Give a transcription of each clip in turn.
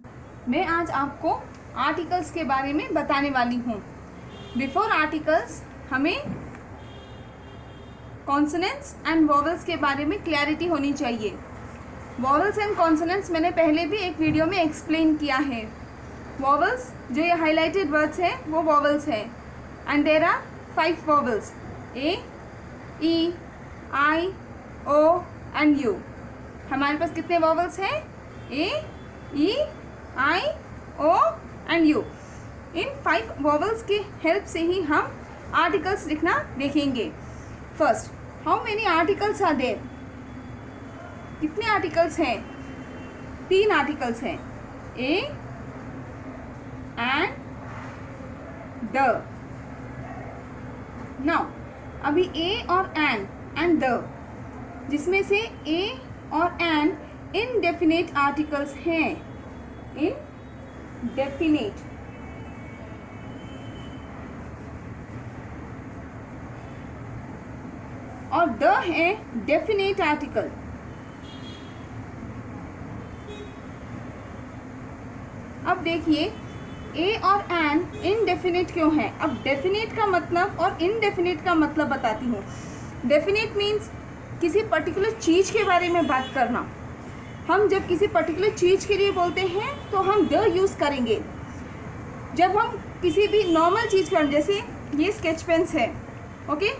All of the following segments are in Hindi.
मैं आज आपको आर्टिकल्स के बारे में बताने वाली हूँ। बिफोर आर्टिकल्स हमें कॉन्सोनेंट्स एंड वॉवल्स के बारे में क्लैरिटी होनी चाहिए। वॉवल्स एंड कॉन्सोनेंट्स मैंने पहले भी एक वीडियो में एक्सप्लेन किया है। वॉवल्स जो ये हाईलाइटेड वर्ड्स है वो वॉवल्स है and there are 5 vowels A, E, I, O and U. हमारे पास कितने वॉवल्स हैं? A, E, I, O and U. इन 5 वॉवल्स की हेल्प से ही हम आर्टिकल्स लिखना देखेंगे। First, how many articles are there? कितने आर्टिकल्स हैं? 3 आर्टिकल्स हैं, ए एंड द। नाउ अभी ए और एंड द, जिसमें से ए और एंड इनडेफिनेट आर्टिकल्स हैं। इनडेफिनेट और द है डेफिनेट आर्टिकल। अब देखिए ए और एन इनडेफिनेट क्यों है। अब डेफिनेट का मतलब और इनडेफिनेट का मतलब बताती हूँ। डेफिनेट मीन्स किसी पर्टिकुलर चीज़ के बारे में बात करना। हम जब किसी पर्टिकुलर चीज़ के लिए बोलते हैं तो हम द यूज़ करेंगे। जब हम किसी भी नॉर्मल चीज़ का, जैसे ये स्केच पेन्स है, ओके,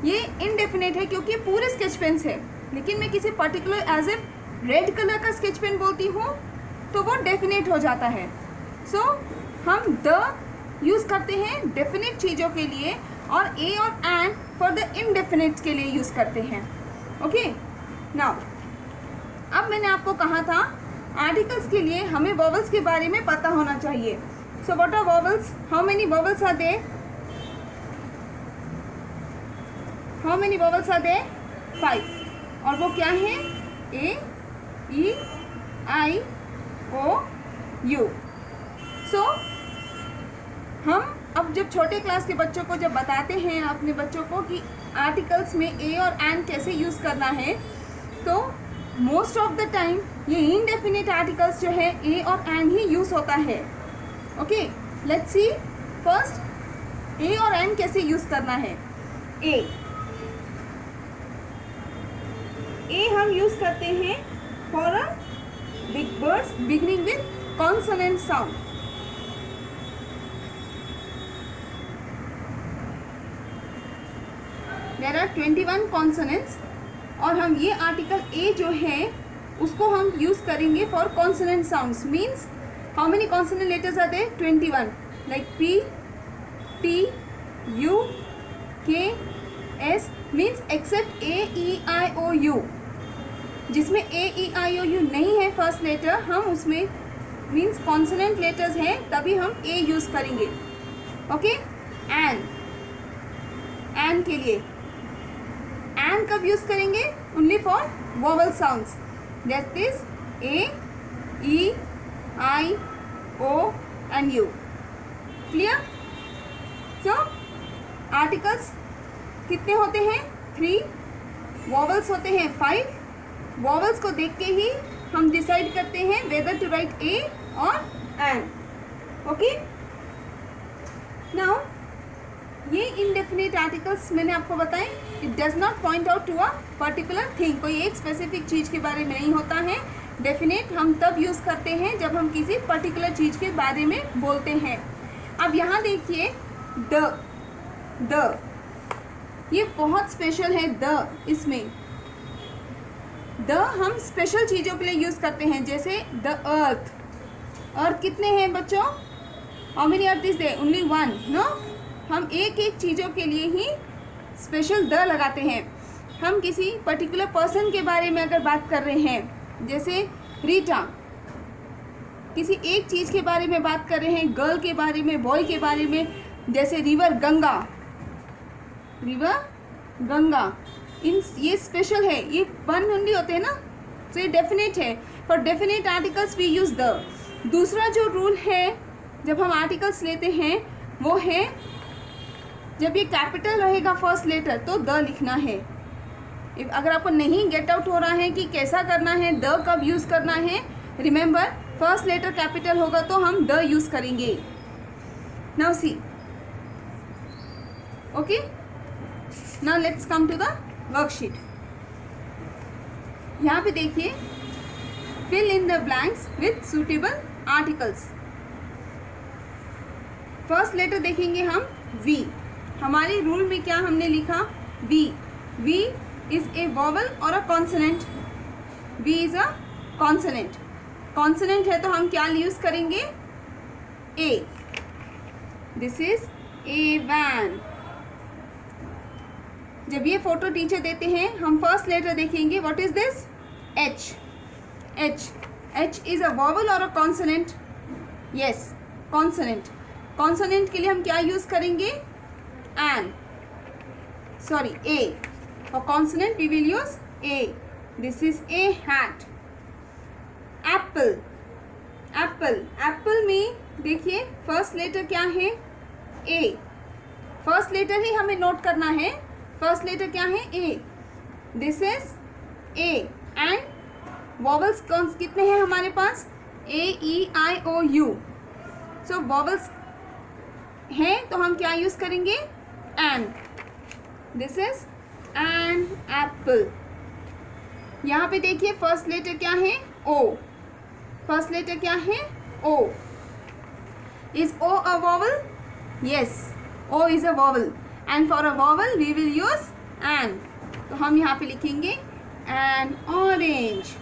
ये इनडेफिनेट है क्योंकि पूरे स्केच पेन्स है। लेकिन मैं किसी particular as a red colour का स्केच पेन बोलती हूँ तो वो डेफिनेट हो जाता है। सो हम द यूज़ करते हैं डेफिनेट चीज़ों के लिए और ए और एंड फॉर द इनडेफिनेट के लिए यूज़ करते हैं। ओके, नाउ अब मैंने आपको कहा था आर्टिकल्स के लिए हमें वॉवल्स के बारे में पता होना चाहिए। So what are vowels? How many vowels are there? How many vowels are there? 5। और वो क्या है? ए, ई, आई, ओ, यू। सो हम अब जब छोटे क्लास के बच्चों को जब बताते हैं अपने बच्चों को कि आर्टिकल्स में ए और एंड कैसे यूज़ करना है, तो मोस्ट ऑफ द टाइम ये इनडेफिनेट आर्टिकल्स जो है ए और एंड ही यूज़ होता है। Okay, let's see first A और एंड कैसे यूज़ करना है। ए हम यूज़ करते हैं for a big words beginning with consonant sound. There are 21 consonants और हम ये आर्टिकल ए जो है उसको हम यूज़ करेंगे for consonant sounds. Means how many consonant letters are there? 21, like P, T, U, K, S. Means except A, E, I, O, U. जिसमें A, E, I, O, you नहीं है फर्स्ट लेटर, हम उसमें मीन्स कॉन्सोनेंट लेटर्स हैं तभी हम ए यूज़ करेंगे। ओके, एंड के लिए एंड कब यूज़ करेंगे? Only for vowel sounds, that is A, E, I, O and U. Clear? So articles कितने होते हैं? 3। वॉवल्स होते हैं 5। वॉवल्स को देख के ही हम डिसाइड करते हैं वेदर टू राइट ए और एंड। ओके, नाउ ये इनडेफिनेट आर्टिकल्स मैंने आपको बताए, it does not point out to a particular thing. कोई एक स्पेसिफिक चीज़ के बारे में नहीं होता है। डेफिनेट हम तब यूज़ करते हैं जब हम किसी पर्टिकुलर चीज़ के बारे में बोलते हैं। अब यहाँ देखिए द ये बहुत स्पेशल है। द इसमें द हम स्पेशल चीज़ों के लिए यूज़ करते हैं, जैसे द अर्थ कितने हैं बच्चों? How many earth is there? Only 1, no. हम एक एक चीज़ों के लिए ही स्पेशल द लगाते हैं। हम किसी पर्टिकुलर पर्सन के बारे में अगर बात कर रहे हैं, जैसे रीटा, किसी एक चीज़ के बारे में बात कर रहे हैं, गर्ल के बारे में, बॉय के बारे में, जैसे रिवर गंगा, इन ये स्पेशल है, ये 1 ओनली होते हैं ना, तो ये डेफिनेट है। For definite articles we use the. दूसरा जो रूल है जब हम आर्टिकल्स लेते हैं वो है जब ये कैपिटल रहेगा फर्स्ट लेटर तो द लिखना है। अगर आपको नहीं गेट आउट हो रहा है कि कैसा करना है, द कब यूज़ करना है, रिमेंबर फर्स्ट लेटर कैपिटल होगा तो हम द यूज करेंगे. Now see. Okay, now let's come to the worksheet. यहाँ पे देखिए, fill in the blanks with suitable articles. First letter देखेंगे हम V. हमारे रूल में क्या हमने लिखा? V. V is a vowel or a consonant? V is a consonant. consonant है तो हम क्या यूज करेंगे? A. This is a van. जब ये फोटो टीचर देते हैं हम फर्स्ट लेटर देखेंगे. What is this? H. H. H is a vowel or a consonant? Yes, consonant. consonant के लिए हम क्या यूज करेंगे? An. Sorry, A. For consonant we will use A. This is a hat. Apple. Apple. Apple में देखिए फर्स्ट लेटर क्या है? A. फर्स्ट लेटर ही हमें नोट करना है. फर्स्ट लेटर क्या है? A. This is A. And vowels कितने हैं हमारे पास? A, E, I, O, U. So vowels हैं तो हम क्या यूज करेंगे? An. This is an apple. यहाँ पे देखिए फर्स्ट लेटर क्या है? O. फर्स्ट लेटर क्या है? O. Is O a vowel? Yes, O is a vowel. And for a vowel we will use an. तो हम यहाँ पे लिखेंगे an orange.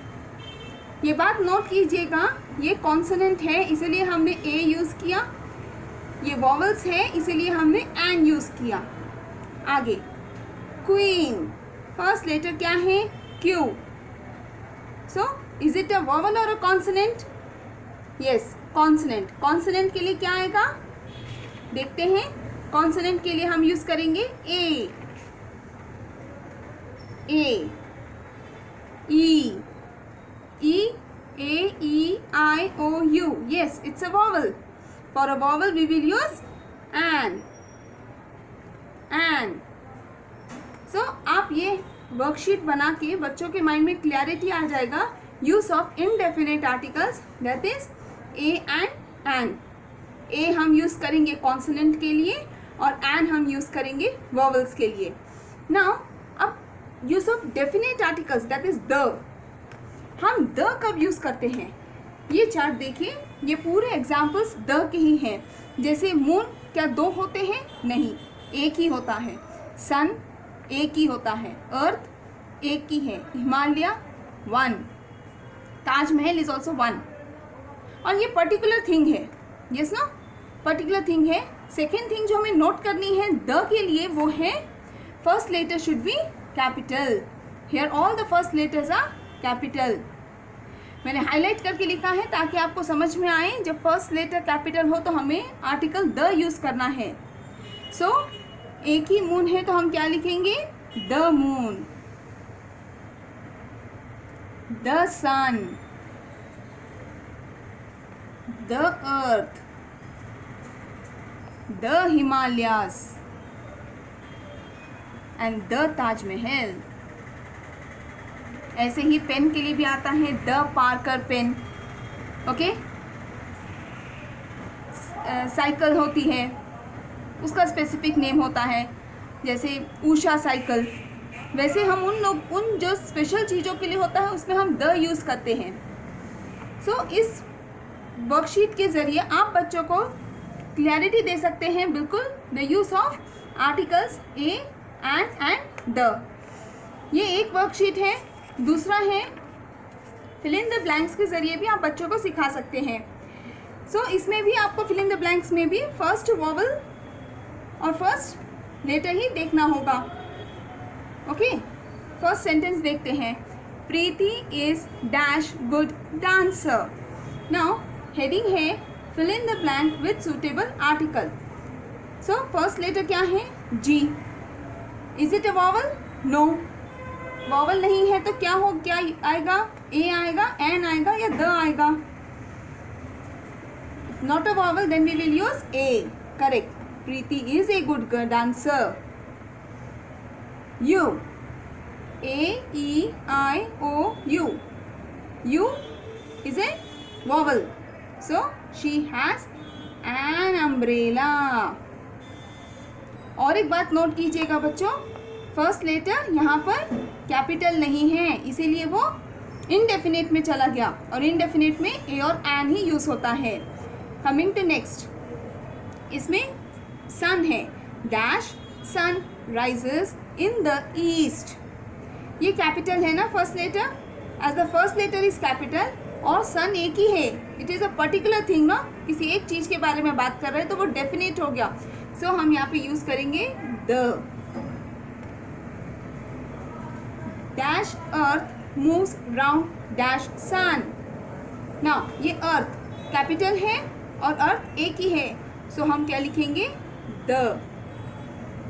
ये बात नोट कीजिएगा, ये कॉन्सोनेंट है इसलिए हमने A यूज़ किया. ये वॉवल्स है इसीलिए हमने एन यूज किया. आगे क्वीन. फर्स्ट लेटर क्या है? Q. So is it a vowel और a consonant? Yes, consonant. Consonant के लिए क्या आएगा देखते हैं. कॉन्सोनेंट के लिए हम यूज करेंगे ए. ए. ई. ई. A, E, I, O, U. Yes, it's a vowel. For a vowel we will use an. An. So आप ये वर्कशीट बना के बच्चों के माइंड में क्लैरिटी आ जाएगा. Use of indefinite articles, that is a and an. A हम यूज करेंगे कॉन्सोनेंट के लिए और एन हम यूज करेंगे वॉवल्स के लिए. नाउ अब use of definite articles, that is the. हम द कब यूज करते हैं? ये चार्ट देखिए, ये पूरे एग्जाम्पल्स द के ही हैं. जैसे मून, क्या दो होते हैं? नहीं, एक ही होता है. सन एक ही होता है. अर्थ एक ही है. Himalaya one. Taj Mahal is also one. और ये पर्टिकुलर थिंग है. यस ना, पर्टिकुलर थिंग है. सेकेंड थिंग जो हमें नोट करनी है द के लिए वो है first letter should be capital. Here all the first letters are capital. मैंने हाईलाइट करके लिखा है ताकि आपको समझ में आए. जब फर्स्ट लेटर कैपिटल हो तो हमें आर्टिकल द यूज करना है. सो एक ही मून है तो हम क्या लिखेंगे? The moon. The sun. The earth. The Himalayas and the Taj Mahal. ऐसे ही पेन के लिए भी आता है the Parker pen. Okay. Cycle होती है, उसका स्पेसिफिक नेम होता है, जैसे उषा साइकिल. वैसे हम उन जो स्पेशल चीज़ों के लिए होता है उसमें हम द यूज़ करते हैं. सो इस वर्कशीट के ज़रिए आप बच्चों को क्लैरिटी दे सकते हैं बिल्कुल the use of articles a and the. ये एक वर्कशीट है. दूसरा है फिल इन द ब्लैंक्स के ज़रिए भी आप बच्चों को सिखा सकते हैं. सो इसमें भी आपको फिल इन द ब्लैंक्स में भी फर्स्ट वॉवल और फर्स्ट लेटर ही देखना होगा. ओके. फर्स्ट सेंटेंस देखते हैं. Preeti is dash good dancer. Now heading है fill in the blank with suitable article. So first letter क्या है? G. Is it a vowel? No, vowel नहीं है तो क्या आएगा? ए आएगा, एन आएगा या द आएगा? Not a vowel then we will use a. Correct. Preeti is a good dancer. U. A, E, I, O, U. U is a vowel. So she has an umbrella. और एक बात नोट कीजिएगा बच्चों, फर्स्ट लेटर यहाँ पर कैपिटल नहीं है, इसीलिए वो इनडेफिनेट में चला गया, और इनडेफिनेट में ए और एन ही यूज होता है. कमिंग टू नेक्स्ट, इसमें सन है, dash sun rises in the east. ये कैपिटल है ना first letter, as the first letter is capital, और सन एक ही है. It is a particular thing ना, किसी एक चीज़ के बारे में बात कर रहे हैं तो वो डेफिनेट हो गया. सो हम यहाँ पे यूज करेंगे the. Dash earth moves round dash sun. Now ये अर्थ कैपिटल है और अर्थ एक ही है, सो हम क्या लिखेंगे the.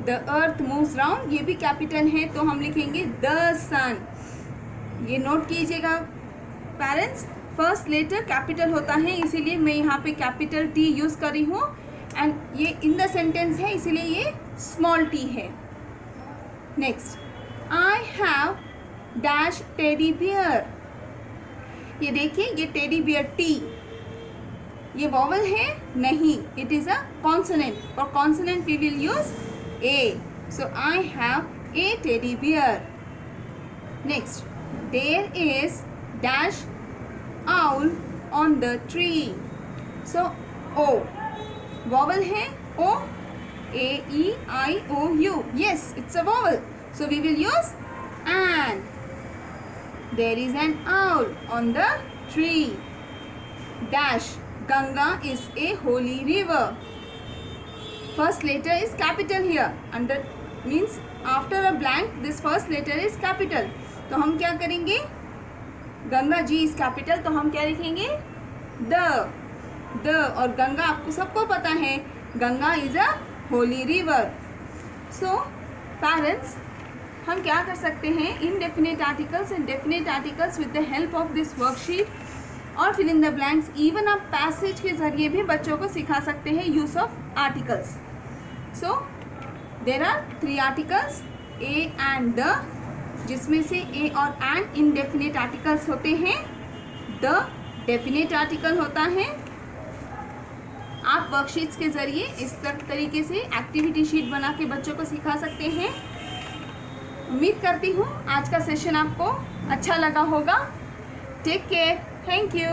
The earth moves round, ये भी कैपिटल है तो हम लिखेंगे द सन. ये नोट कीजिएगा पेरेंट्स, फर्स्ट लेटर कैपिटल होता है, इसीलिए मैं यहाँ पे कैपिटल टी यूज़ कर रही हूँ, एंड ये इन द सेंटेंस है इसीलिए ये स्मॉल टी है. Next, I have dash teddy bear. ये देखिए ये टेडी बियर टी, ये वॉवल है नहीं, it is a consonant. For consonant we will use a. So I have a teddy bear. Next, there is dash owl on the tree. So O vowel है, O, A E I O U. Yes, it's a vowel. So we will use an. There is an owl on the tree. Dash Ganga is a holy river. First letter is capital here. Under means after a blank this first letter is capital. तो हम क्या करेंगे, गंगा जी इज कैपिटल तो हम क्या लिखेंगे द. और गंगा आपको सबको पता है, Ganga is a holy river. So parents, हम क्या कर सकते हैं, indefinite articles and definite articles with the help of this worksheet और fill in the blanks, even आप पैसेज के जरिए भी बच्चों को सिखा सकते हैं use of articles. So there are 3 articles, a and the, जिसमें से ए और एन इनडेफिनेट आर्टिकल्स होते हैं, द डेफिनेट आर्टिकल होता है. आप वर्कशीट्स के जरिए इस तरीके से एक्टिविटी शीट बना के बच्चों को सिखा सकते हैं. उम्मीद करती हूँ आज का सेशन आपको अच्छा लगा होगा. Take care, thank you.